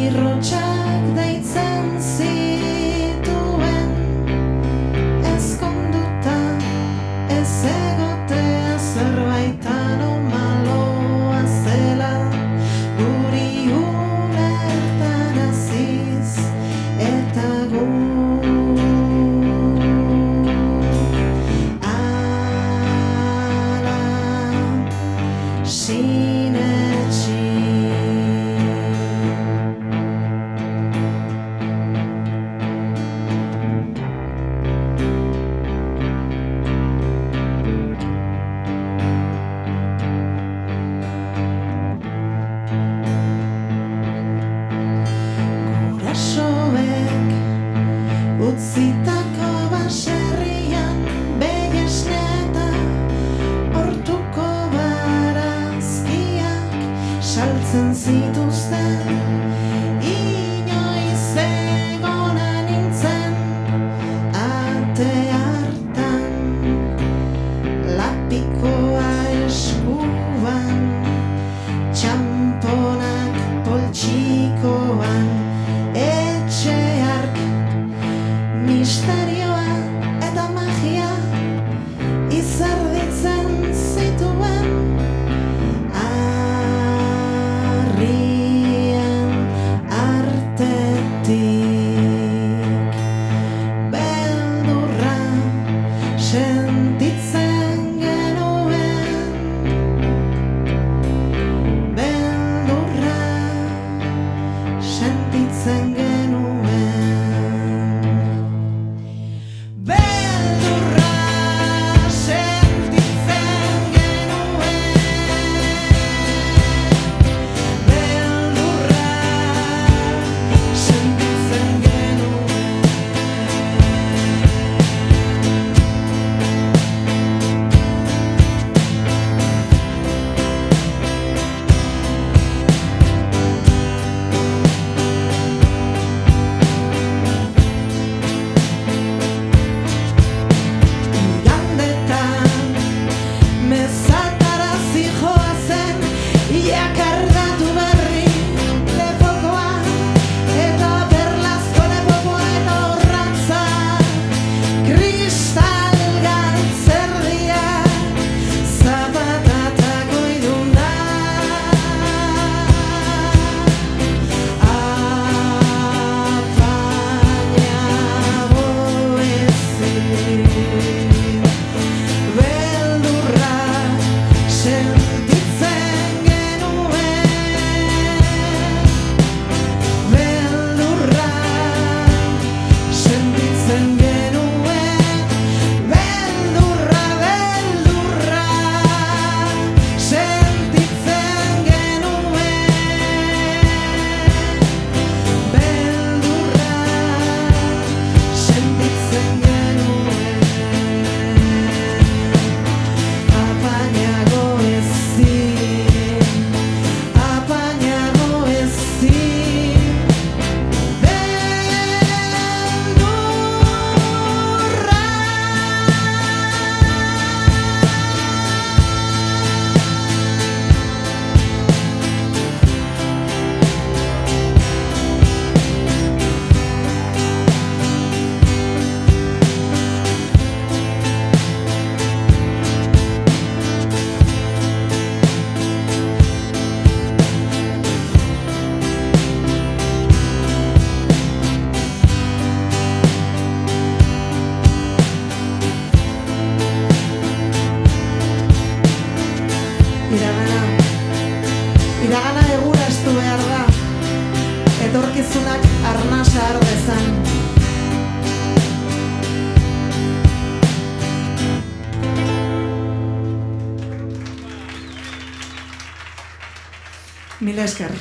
Irrotxak deitzen zituen, ezkonduta ez egotea zerbait anomaloa zela, guri ulertan aziz eta gu ala sinetsi. Gurasoek utzitako baserrian begesneta hortuko barazkiak saltzen zituzten. Inoiz egona nintzen ate hartan, lapikoa eskuan, txamponak poltsikoan, etxe hark misterioa eta magia izerditzen zituen. Harrien artetik beldurra sentitzen genuen, beldurra sentitzen genuen, beldurra sentitzen genuen, beldurra sentitzen genuen. Igandetan mezatara zijoazen, iakardatu berri lepokoa, eta perlazko lepokoa eta orratza, kristal galtzerdia, zapatatako iduna. Apainago ezin, beldurra sentitzen genuen, beldurra sentitzen genuen, beldurra, beldurra sentitzen genuen, beldurra sentitzen genuen. Apainago ezin, apainago ezin, beldurra. Iragana egurastu behar da, etorkizunak arnasa har dezan. Mila esker.